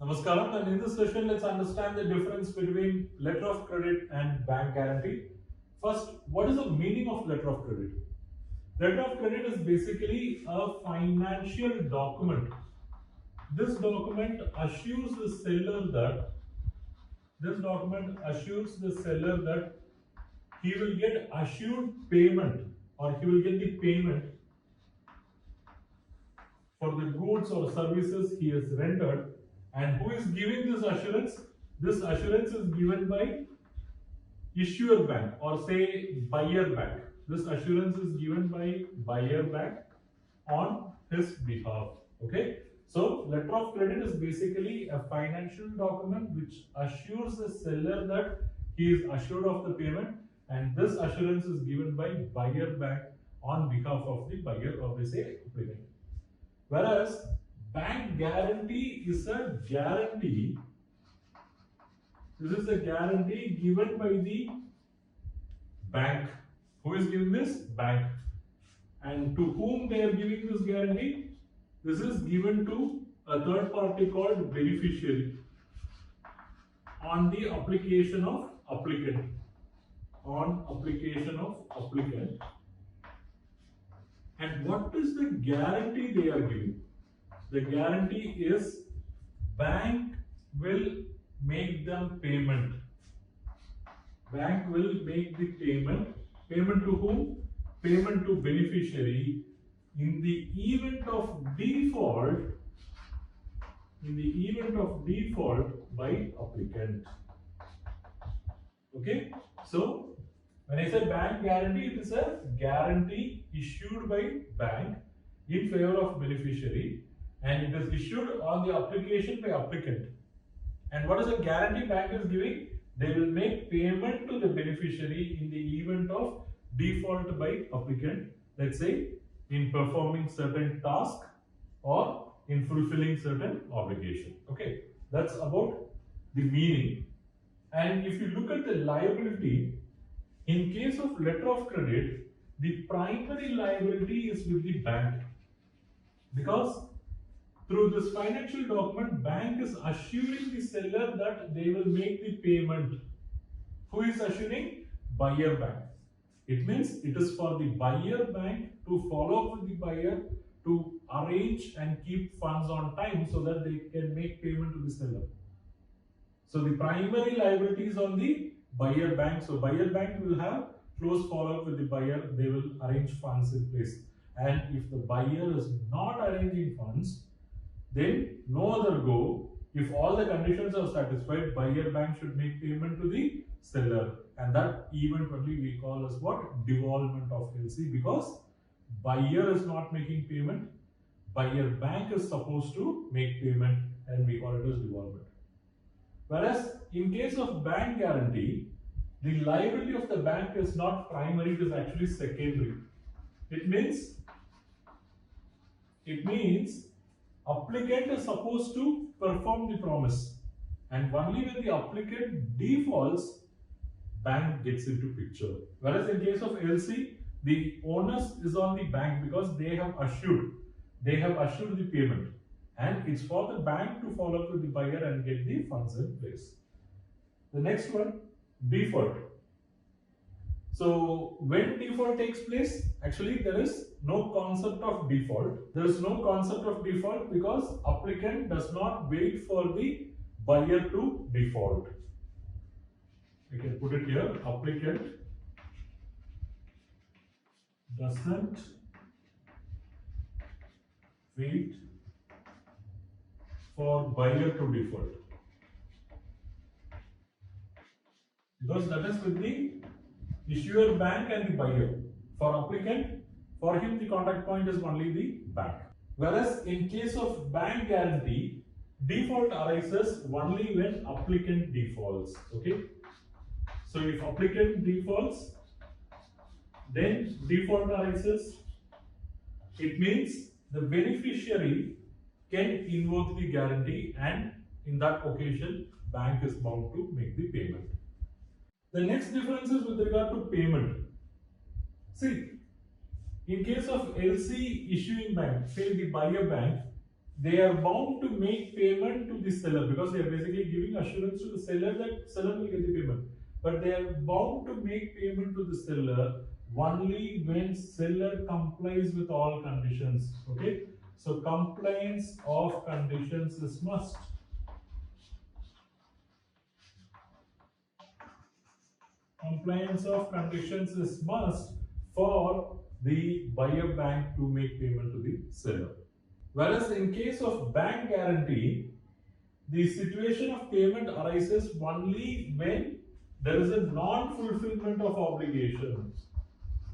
Namaskaram, and in this session, let's understand the difference between letter of credit and bank guarantee. First, what is the meaning of letter of credit? Letter of credit is basically a financial document. This document assures the seller that he will get assured payment, or he will get the payment for the goods or services he has rendered. And who is giving this assurance? This assurance is given by issuer bank, or say buyer bank. This assurance is given by buyer bank on his behalf. Okay. So letter of credit is basically a financial document which assures the seller that he is assured of the payment, and this assurance is given by buyer bank on behalf of the buyer, or they say applicant. Whereas bank guarantee is a guarantee. This is a guarantee given by the bank. Who is giving this? Bank. And to whom they are giving this guarantee? This is given to a third party called beneficiary on the application of applicant. On application of applicant. And what is the guarantee they are giving? The guarantee is bank will make them payment. Bank will make the payment. Payment to whom? Payment to beneficiary in the event of default. In the event of default by applicant. Okay. So when I say bank guarantee, it is a guarantee issued by bank in favor of beneficiary, and it is issued on the application by applicant. And what is the guarantee bank is giving? They will make payment to the beneficiary in the event of default by applicant, let's say in performing certain task or in fulfilling certain obligation. Okay, that's about the meaning. And if you look at the liability, in case of letter of credit, the primary liability is with the bank, because through this financial document, bank is assuring the seller that they will make the payment. Who is assuring? Buyer bank. It means it is for the buyer bank to follow up with the buyer to arrange and keep funds on time so that they can make payment to the seller. So the primary liability is on the buyer bank. So buyer bank will have close follow up with the buyer. They will arrange funds in place. And if the buyer is not arranging funds, then no other go. If all the conditions are satisfied, buyer bank should make payment to the seller, and that event only we call as what? Devolvement of LC, because buyer is not making payment, buyer bank is supposed to make payment, and we call it as devolvement. Whereas in case of bank guarantee, the liability of the bank is not primary, it is actually secondary. It means applicant is supposed to perform the promise, and only when the applicant defaults, bank gets into picture. Whereas in case of LC, the onus is on the bank because they have assured the payment, and it's for the bank to follow up with the buyer and get the funds in place. The next one, default. So when default takes place, actually there is no concept of default. There is no concept of default because applicant does not wait for the buyer to default. We can put it here, applicant doesn't wait for buyer to default, because that is with the issuer bank and the buyer. For applicant, for him the contact point is only the bank. Whereas in case of bank guarantee, default arises only when applicant defaults. Okay. So if applicant defaults, then default arises. It means the beneficiary can invoke the guarantee, and in that occasion, bank is bound to make the payment. The next difference is with regard to payment. See, in case of LC issuing bank, say the buyer bank, they are bound to make payment to the seller because they are basically giving assurance to the seller that seller will get the payment. But they are bound to make payment to the seller only when seller complies with all conditions. Okay, so compliance of conditions is must. Compliance of conditions is must for the buyer bank to make payment to the seller. Whereas in case of bank guarantee, the situation of payment arises only when there is a non-fulfillment of obligation.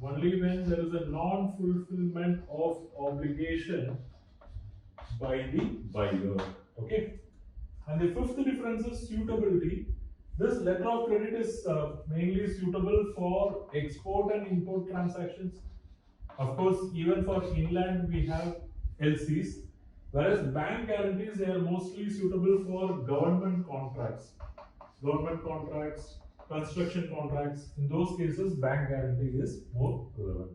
Only when there is a non-fulfillment of obligation by the buyer. Okay. And the fifth difference is suitability. This letter of credit is mainly suitable for export and import transactions. Of course, even for inland we have LCs, whereas bank guarantees, they are mostly suitable for government contracts, construction contracts. In those cases, bank guarantee is more relevant.